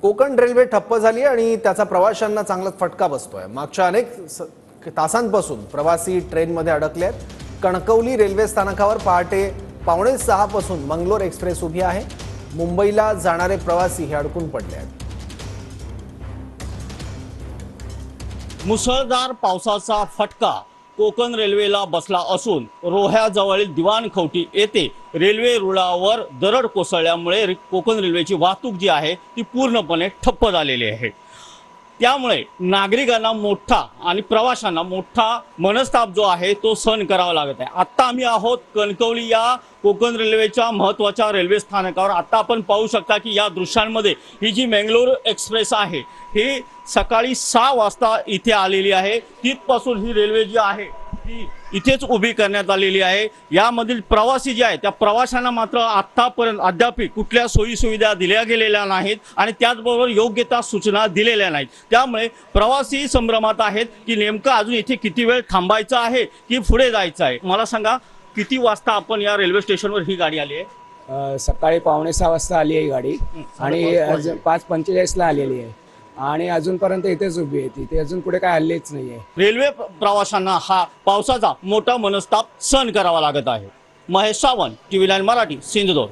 Konkan railway ठप्प झाली आणि त्याचा प्रवाशांना चांगलाच फटका बसतोय। मागच्या अनेक तासांपासून प्रवासी ट्रेनमध्ये अडकले आहेत। कणकवली रेल्वे स्थानकावर पहाटे 5:45 पासून मंगलोर एक्सप्रेस उभी आहे। मुंबईला जाणारे प्रवासी हे अडकून पडले आहेत। मुसळधार पावसाचा फटका कोकण रेल्वेला बसला असून रोह्याजवळील दिवाणखवटी येथे रेल्वे रुळावर दरड कोसळल्यामुळे कोकण रेल्वेची वाहतूक जी आहे ती पूर्णपणे ठप्प झालेली आहे। त्यामुळे नागरिकांना मोठा आणि प्रवाशांना मोठा मनस्ताप जो आहे तो सहन करावा लागत आहे। आता आम्ही आहोत कणकवली या कोकण रेल्वेच्या महत्त्वाच्या रेल्वे स्थानकावर। आता आपण पाहू शकता की या दृश्यांमध्ये ही जी मंगलोर एक्सप्रेस आहे ही सकाळी 6 वाजता इथे आलेली आहे। तिथपासून ही रेल्वे जी आहे ती इथेच उभी करण्यात आलेली आहे। यामधील प्रवासी जे आहेत त्या प्रवाशांना मात्र आतापर्यंत अद्याप कुठल्या सोयी सुविधा दिल्या गेलेल्या नाहीत आणि त्याचबरोबर योग्य त्या सूचना दिलेल्या नाहीत। त्यामुळे प्रवासी संभ्रमात आहेत की नेमकं अजून इथे किती वेळ थांबायचं आहे की पुढे जायचं आहे। मला सांगा किती वाजता आपण या रेल्वे स्टेशनवर ही गाडी आली आहे? सकाळी 5:45 वाजता आली आहे गाडी आणि 5:45 आलेली आहे आणि अजूनपर्यंत इथेच उभी आहे। ती अजून पुढे काय हल्लीच नाहीये। रेल्वे प्रवाशांना हा पावसाचा मोठा मनस्ताप सहन करावा लागत आहे। महेश सावंत, TV9 मराठी, सिंधुदुर्ग।